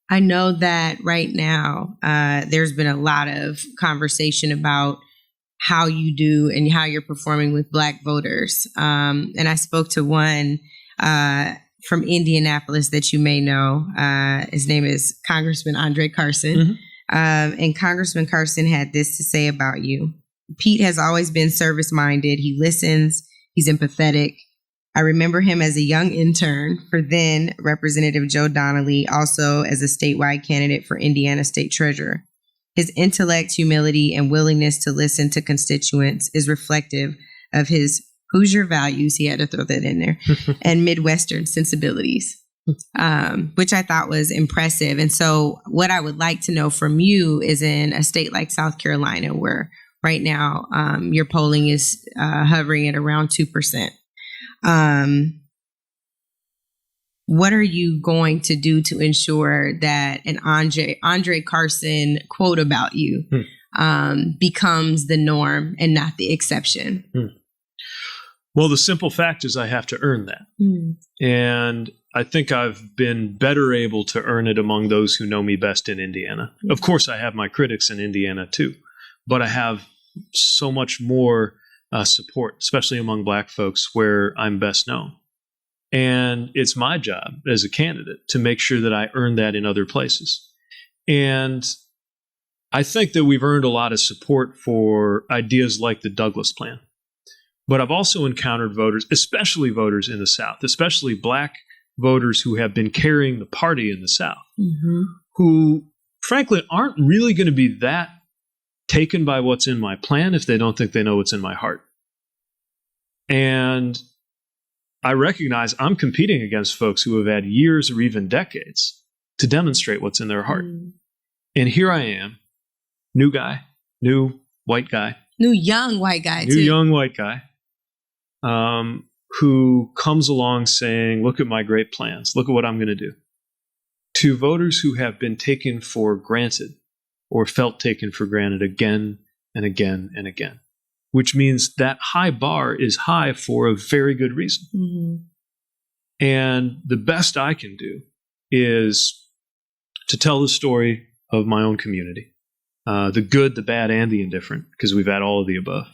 S1: I know that right now there's been a lot of conversation about how you do and how you're performing with Black voters. And I spoke to one from Indianapolis that you may know. His name is Congressman Andre Carson.
S2: Mm-hmm.
S1: And Congressman Carson had this to say about you. Pete has always been service-minded. He listens. He's empathetic. I remember him as a young intern for then Representative Joe Donnelly, also as a statewide candidate for Indiana State Treasurer. His intellect, humility, and willingness to listen to constituents is reflective of his Hoosier values, he had to throw that in there, and Midwestern sensibilities, which I thought was impressive. And so what I would like to know from you is in a state like South Carolina, where right now your polling is hovering at around 2%. What are you going to do to ensure that an Andre Carson quote about you becomes the norm and not the exception?
S2: Well, the simple fact is I have to earn that. And I think I've been better able to earn it among those who know me best in Indiana. Of course, I have my critics in Indiana too, but I have so much more support, especially among Black folks where I'm best known. And it's my job as a candidate to make sure that I earn that in other places. And I think that we've earned a lot of support for ideas like the Douglass Plan. But I've also encountered voters, especially voters in the South, especially Black voters who have been carrying the party in the South, who frankly aren't really going to be that taken by what's in my plan if they don't think they know what's in my heart. And I recognize I'm competing against folks who have had years or even decades to demonstrate what's in their heart. And here I am, new guy, new white guy.
S1: New young white guy,
S2: new
S1: too.
S2: young white guy who comes along saying, look at my great plans. Look at what I'm going to do. To voters who have been taken for granted or felt taken for granted again and again and again, which means that high bar is high for a very good reason. And the best I can do is to tell the story of my own community, the good, the bad, and the indifferent, because we've had all of the above,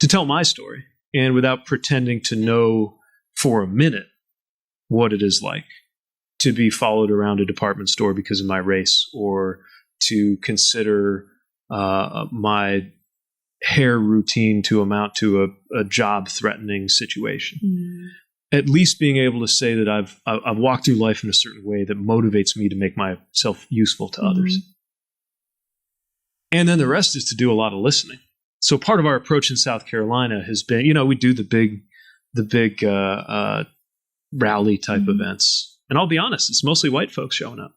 S2: to tell my story, and without pretending to know for a minute what it is like to be followed around a department store because of my race, or to consider my hair routine to amount to a job-threatening situation. At least being able to say that I've walked through life in a certain way that motivates me to make myself useful to others. And then the rest is to do a lot of listening. So part of our approach in South Carolina has been, we do the big rally type events. And I'll be honest, it's mostly white folks showing up.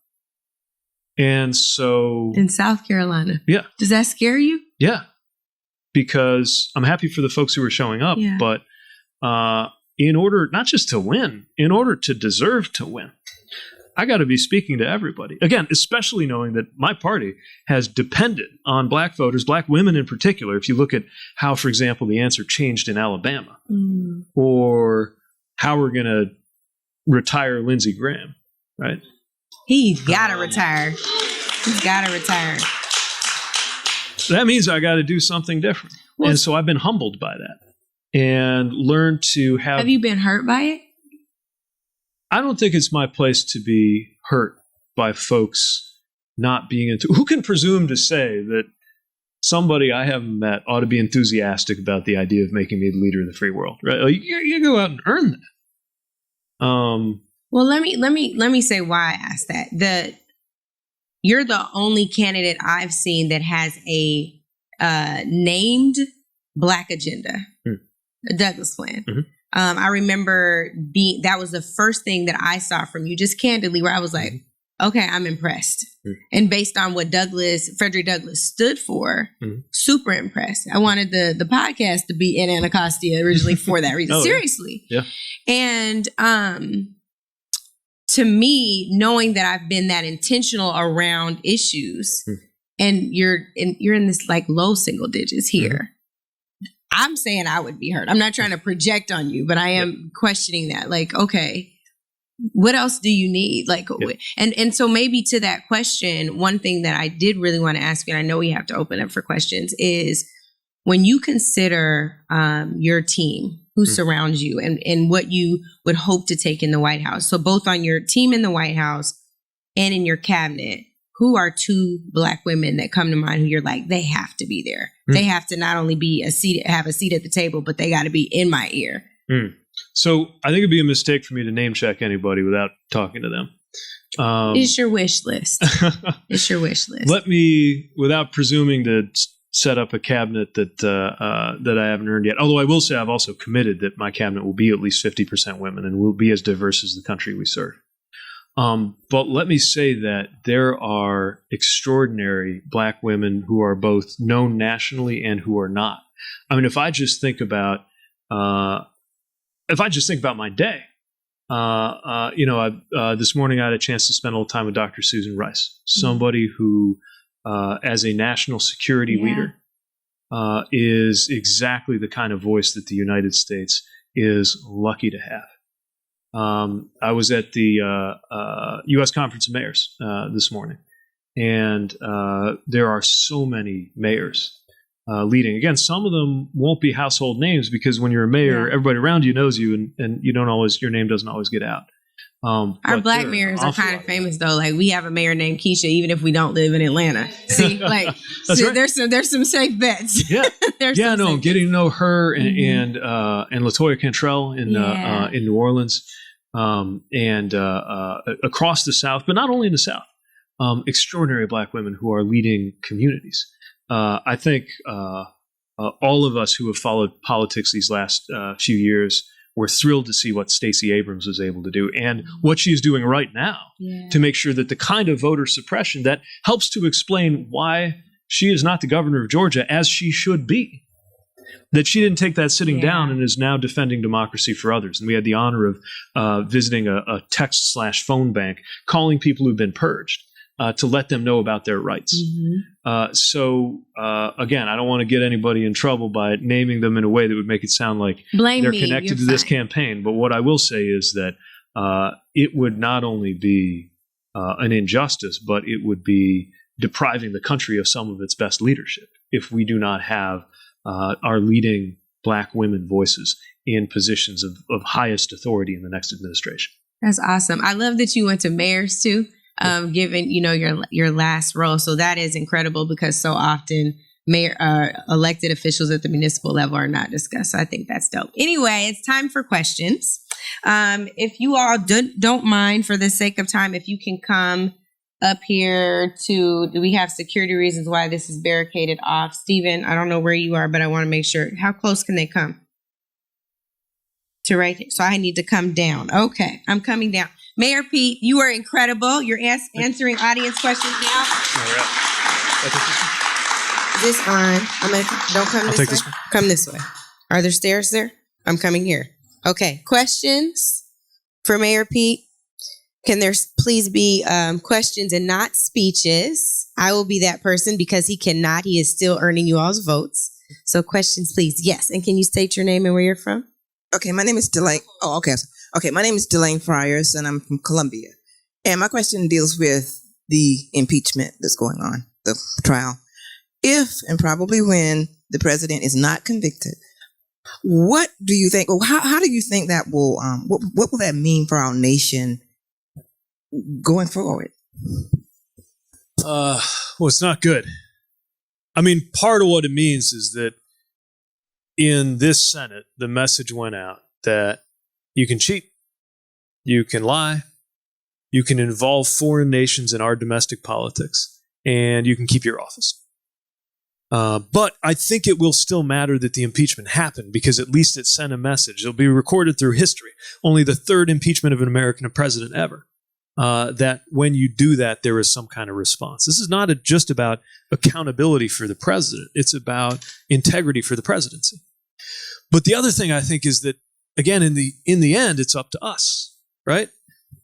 S2: And so...
S1: In South Carolina?
S2: Yeah.
S1: Does that scare you?
S2: Yeah. Because I'm happy for the folks who are showing up, but in order, not just to win, in order to deserve to win, I got to be speaking to everybody. Again, especially knowing that my party has depended on Black voters, Black women in particular. If you look at how, for example, the answer changed in Alabama, or how we're going to retire Lindsey Graham, right?
S1: He's got to retire. He's got to retire.
S2: That means I got to do something different. And so I've been humbled by that and learned to have...
S1: Have you been hurt by it?
S2: I don't think it's my place to be hurt by folks not being into... Who can presume to say that somebody I haven't met ought to be enthusiastic about the idea of making me the leader of the free world, right? Like, you go out and earn that.
S1: Well, let me say why I asked that. You're the only candidate I've seen that has a named Black agenda, the Douglass Plan. I remember that was the first thing that I saw from you, just candidly, where I was like, okay, I'm impressed. And based on what Frederick Douglass stood for, super impressed. I wanted the podcast to be in Anacostia originally for that reason. Seriously.
S2: Yeah.
S1: And to me, knowing that I've been that intentional around issues, and you're in this like low single digits here, I'm saying I would be hurt. I'm not trying to project on you, but I am questioning that. Like, okay, what else do you need? Like,
S2: Yeah.
S1: and so maybe to that question, one thing that I did really want to ask you, and I know we have to open up for questions, is when you consider your team who surrounds you and what you would hope to take in the White House. So both on your team in the White House and in your cabinet, who are two Black women that come to mind who you're like, they have to be there. They have to not only be have a seat at the table, but they got to be in my ear.
S2: So I think it'd be a mistake for me to name check anybody without talking to them.
S1: It's your wish list. It's your wish list.
S2: Let me, without presuming to set up a cabinet that I haven't earned yet. Although I will say I've also committed that my cabinet will be at least 50% women and will be as diverse as the country we serve. But let me say that there are extraordinary Black women who are both known nationally and who are not. I mean, if I just think about my day, this morning I had a chance to spend a little time with Dr. Susan Rice, somebody who, as a national security leader, is exactly the kind of voice that the United States is lucky to have. I was at the U.S. Conference of Mayors this morning, and there are so many mayors leading. Again, some of them won't be household names because when you're a mayor, everybody around you knows you, and you don't always, your name doesn't always get out.
S1: Our Black mayors are kind of famous though. Like we have a mayor named Keisha, even if we don't live in Atlanta. See, like right. there's some safe bets.
S2: Yeah, getting to know her and LaToya Cantrell in New Orleans, and across the South, but not only in the South. Extraordinary Black women who are leading communities. I think all of us who have followed politics these last few years were thrilled to see what Stacey Abrams was able to do and what she's doing right now to make sure that the kind of voter suppression that helps to explain why she is not the governor of Georgia as she should be, that she didn't take that sitting down and is now defending democracy for others. And we had the honor of visiting a text/phone bank, calling people who've been purged to let them know about their rights. Again, I don't want to get anybody in trouble by naming them in a way that would make it sound like they're connected to this campaign. But what I will say is that it would not only be an injustice, but it would be depriving the country of some of its best leadership if we do not have our leading Black women voices in positions of highest authority in the next administration.
S1: That's awesome. I love that you went to mayors too. Given your last role, so that is incredible because so often elected officials at the municipal level are not discussed. So I think that's dope. Anyway, it's time for questions. If you all don't mind, for the sake of time, if you can come up here do we have security reasons why this is barricaded off? Stephen, I don't know where you are, but I want to make sure. How close can they come? To right here. So I need to come down. Okay, I'm coming down. Mayor Pete, you are incredible. You're answering audience questions now.
S2: All right.
S1: Is this on? Don't come this way. This one. Come this way. Are there stairs there? I'm coming here. Okay. Questions for Mayor Pete? Can there please be questions and not speeches? I will be that person because he cannot. He is still earning you all's votes. So questions, please. Yes. And can you state your name and where you're from?
S3: Okay, my name is Delane. Oh, okay. Okay, my name is Delane Friars, and I'm from Columbia. And my question deals with the impeachment that's going on, the trial. If and probably when the president is not convicted, what do you think, or how do you think that will, what will that mean for our nation going forward?
S2: Well, it's not good. I mean, part of what it means is that in this Senate, the message went out that you can cheat, you can lie, you can involve foreign nations in our domestic politics, and you can keep your office. But I think it will still matter that the impeachment happened because at least it sent a message. It'll be recorded through history. Only the third impeachment of an American president ever. That when you do that, there is some kind of response. This is not just about accountability for the president. It's about integrity for the presidency. But the other thing I think is that, again, in the end, it's up to us, right?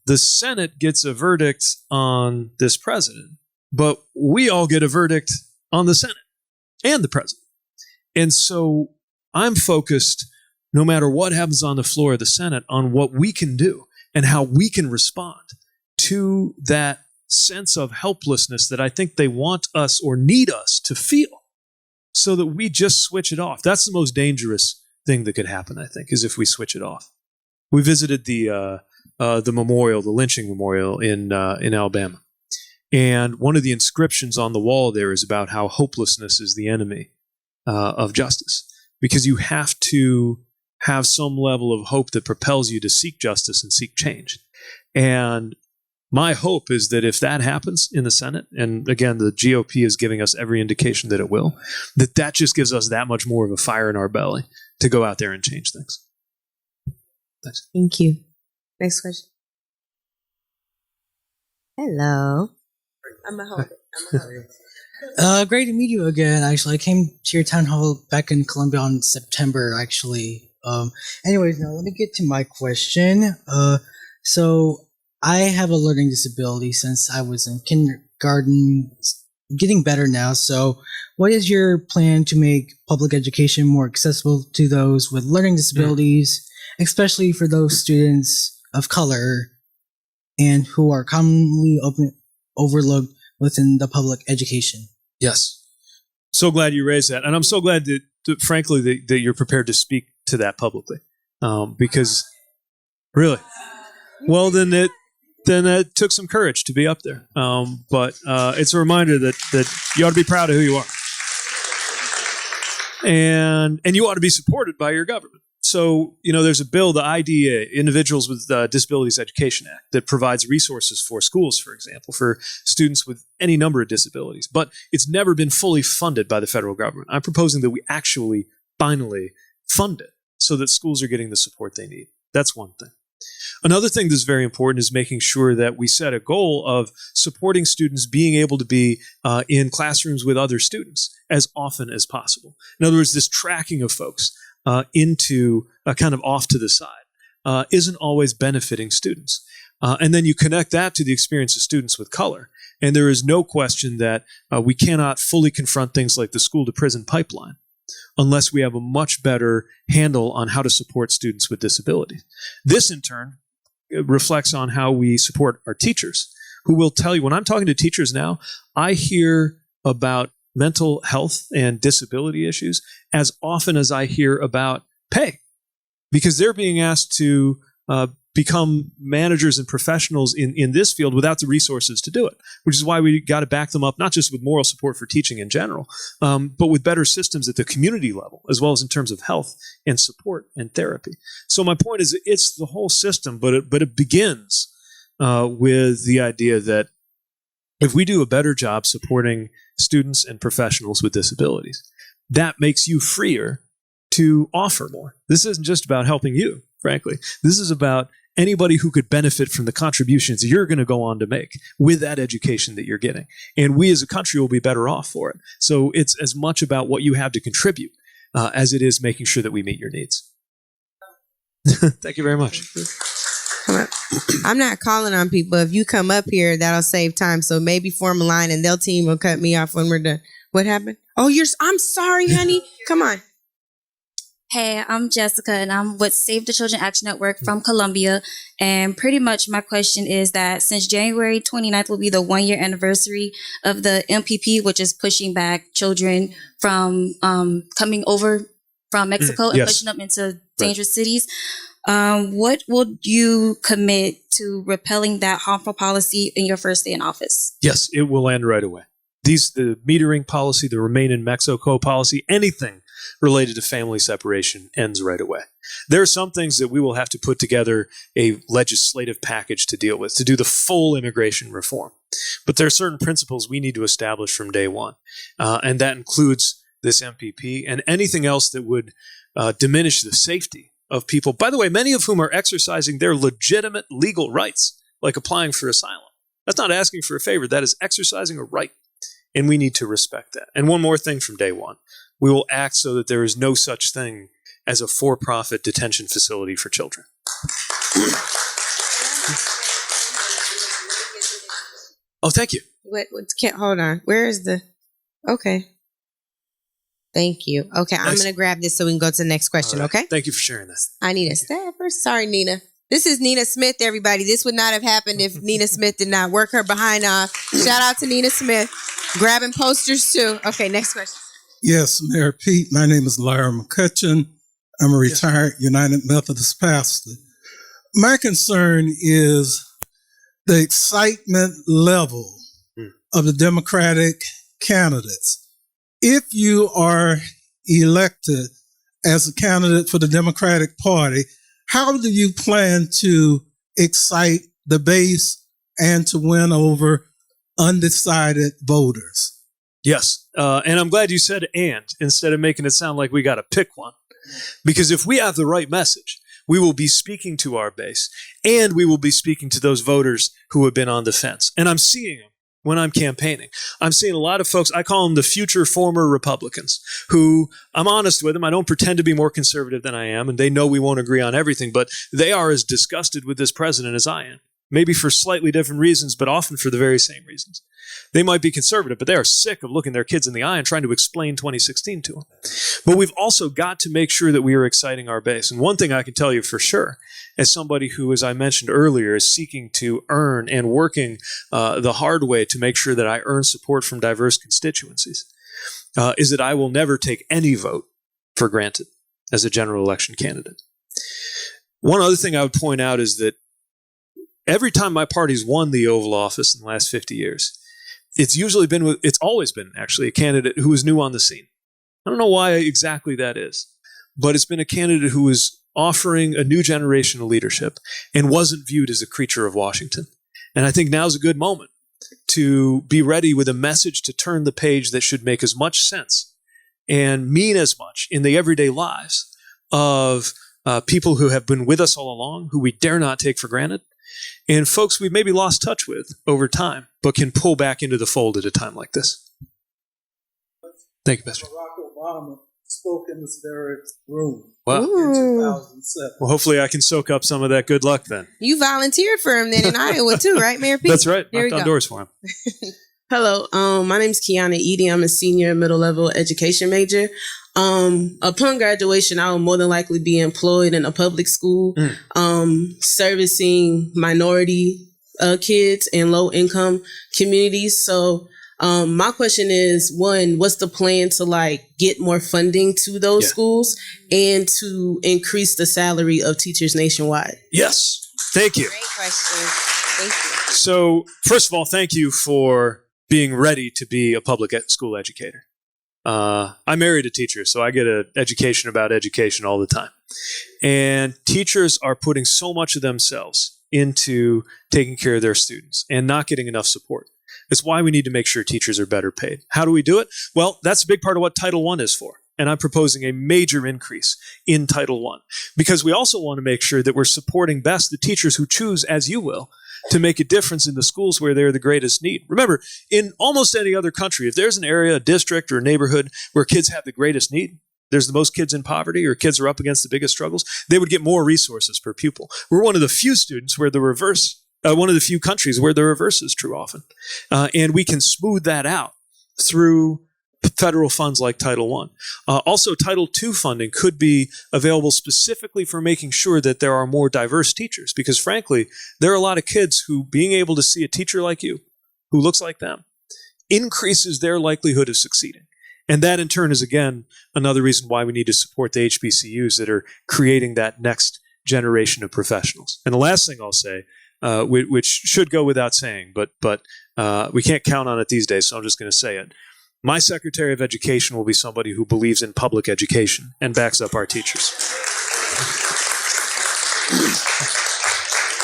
S2: The Senate gets a verdict on this president, but we all get a verdict on the Senate and the president. And so I'm focused, no matter what happens on the floor of the Senate, on what we can do. and how we can respond to that sense of helplessness that I think they want us or need us to feel, so that we just switch it off. That's the most dangerous thing that could happen, I think, is if we switch it off. We visited the memorial, the lynching memorial in Alabama. And one of the inscriptions on the wall there is about how hopelessness is the enemy of justice, because you have to have some level of hope that propels you to seek justice and seek change. And my hope is that if that happens in the Senate, and again, the GOP is giving us every indication that it will, that just gives us that much more of a fire in our belly to go out there and change things. Thanks.
S1: Thank you. Next question. Hello. I'm going to hold it.
S4: Great to meet you again. Actually, I came to your town hall back in Columbia on September, actually. Anyways, now let me get to my question. So I have a learning disability since I was in kindergarten, getting better now. So what is your plan to make public education more accessible to those with learning disabilities, especially for those students of color and who are commonly overlooked within the public education?
S2: Yes. So glad you raised that. And I'm so glad that frankly, that you're prepared to speak to that publicly. Because, really, well, then it took some courage to be up there. But it's a reminder that you ought to be proud of who you are. And you ought to be supported by your government. So, there's a bill, the IDEA, Individuals with Disabilities Education Act, that provides resources for schools, for example, for students with any number of disabilities. But it's never been fully funded by the federal government. I'm proposing that we actually finally fund it so that schools are getting the support they need. That's one thing. Another thing that's very important is making sure that we set a goal of supporting students being able to be in classrooms with other students as often as possible. In other words, this tracking of folks into kind of off to the side isn't always benefiting students. And then you connect that to the experience of students with color. And there is no question that we cannot fully confront things like the school to prison pipeline unless we have a much better handle on how to support students with disabilities. This, in turn, reflects on how we support our teachers, who will tell you, when I'm talking to teachers now, I hear about mental health and disability issues as often as I hear about pay, because they're being asked to become managers and professionals in this field without the resources to do it, which is why we got to back them up, not just with moral support for teaching in general, but with better systems at the community level, as well as in terms of health and support and therapy. So my point is, it's the whole system, but it begins with the idea that if we do a better job supporting students and professionals with disabilities, that makes you freer to offer more. This isn't just about helping you, frankly. This is about anybody who could benefit from the contributions you're going to go on to make with that education that you're getting. And we as a country will be better off for it. So it's as much about what you have to contribute as it is making sure that we meet your needs. Thank you very much.
S1: I'm not calling on people. If you come up here, that'll save time. So maybe form a line and their team will cut me off when we're done. What happened? Oh, I'm sorry, honey. Come on.
S5: Hey, I'm Jessica, and I'm with Save the Children Action Network from Columbia. And pretty much my question is that since January 29th will be the 1-year anniversary of the MPP, which is pushing back children from coming over from Mexico and pushing them into dangerous cities, what would you commit to repelling that harmful policy in your first day in office?
S2: Yes, it will end right away. The metering policy, the Remain in Mexico policy, anything related to family separation ends right away. There are some things that we will have to put together a legislative package to deal with, to do the full immigration reform. But there are certain principles we need to establish from day one. And that includes this MPP and anything else that would diminish the safety of people, by the way, many of whom are exercising their legitimate legal rights, like applying for asylum. That's not asking for a favor. That is exercising a right. And we need to respect that. And one more thing from day one. We will act so that there is no such thing as a for-profit detention facility for children. Oh, thank you.
S1: Hold on. Where is the... Okay. Thank you. Okay, I'm going to grab this so we can go to the next question,
S2: Right.
S1: okay?
S2: Thank you for sharing that.
S1: I need a staffer. Sorry, Nina. This is Nina Smith, everybody. This would not have happened if Nina Smith did not work her behind off. Shout out to Nina Smith. Grabbing posters, too. Okay, next question.
S6: Yes, Mayor Pete. My name is Larry McCutcheon. I'm a retired United Methodist pastor. My concern is the excitement level of the Democratic candidates. If you are elected as a candidate for the Democratic Party, how do you plan to excite the base and to win over undecided voters?
S2: Yes. And I'm glad you said "and" instead of making it sound like we got to pick one. Because if we have the right message, we will be speaking to our base and we will be speaking to those voters who have been on the fence. And I'm seeing them when I'm campaigning. I'm seeing a lot of folks, I call them the future former Republicans, who I'm honest with them. I don't pretend to be more conservative than I am, and they know we won't agree on everything, but they are as disgusted with this president as I am. Maybe for slightly different reasons, but often for the very same reasons. They might be conservative, but they are sick of looking their kids in the eye and trying to explain 2016 to them. But we've also got to make sure that we are exciting our base. And one thing I can tell you for sure, as somebody who, as I mentioned earlier, is seeking to earn and working the hard way to make sure that I earn support from diverse constituencies, is that I will never take any vote for granted as a general election candidate. One other thing I would point out is that every time my party's won the Oval Office in the last 50 years, it's always been actually a candidate who is new on the scene. I don't know why exactly that is, but it's been a candidate who is offering a new generation of leadership and wasn't viewed as a creature of Washington. And I think now's a good moment to be ready with a message to turn the page that should make as much sense and mean as much in the everyday lives of people who have been with us all along, who we dare not take for granted, and folks we've maybe lost touch with over time, but can pull back into the fold at a time like this. Thank you, Pastor.
S6: Barack Obama spoke in this very room
S2: Wow.
S6: in 2007.
S2: Well, hopefully I can soak up some of that good luck then.
S1: You volunteered for him then in Iowa, too, right, Mayor Pete?
S2: That's right.
S1: Here we
S2: Knocked on
S1: go.
S2: doors for him.
S7: Hello, my name is Kiana Edie. I'm a senior middle level education major. Upon graduation, I will more than likely be employed in a public school, servicing minority kids in low income communities. So my question is, one, what's the plan to get more funding to those schools and to increase the salary of teachers nationwide?
S2: Yes. Thank you.
S1: Great question. Thank you.
S2: So, first of all, thank you for being ready to be a public school educator. I married a teacher, so I get an education about education all the time. And teachers are putting so much of themselves into taking care of their students and not getting enough support. It's why we need to make sure teachers are better paid. How do we do it? Well, that's a big part of what Title I is for. And I'm proposing a major increase in Title I because we also want to make sure that we're supporting best the teachers who choose, as you will, to make a difference in the schools where they're the greatest need. Remember, in almost any other country, if there's an area, a district, or a neighborhood where kids have the greatest need, there's the most kids in poverty or kids are up against the biggest struggles, they would get more resources per pupil. We're one of the few students where the reverse, one of the few countries where the reverse is true often. And we can smooth that out through federal funds like Title I. Also, Title II funding could be available specifically for making sure that there are more diverse teachers, because frankly, there are a lot of kids who being able to see a teacher like you, who looks like them, increases their likelihood of succeeding. And that in turn is, again, another reason why we need to support the HBCUs that are creating that next generation of professionals. And the last thing I'll say, which should go without saying, but we can't count on it these days, so I'm just going to say it. My Secretary of Education will be somebody who believes in public education and backs up our teachers.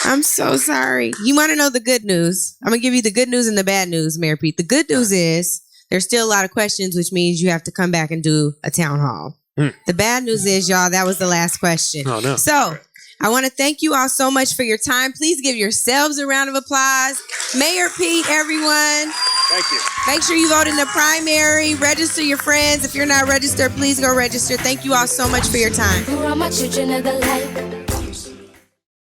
S1: I'm so sorry. You want to know the good news? I'm going to give you the good news and the bad news, Mayor Pete. The good news is there's still a lot of questions, which means you have to come back and do a town hall. The bad news is, y'all, that was the last question.
S2: Oh, no.
S1: So I want to thank you all so much for your time. Please give yourselves a round of applause. Mayor Pete, everyone.
S2: Thank you.
S1: Make sure you vote in the primary. Register your friends. If you're not registered, please go register. Thank you all so much for your time.
S8: Who are my children of the light?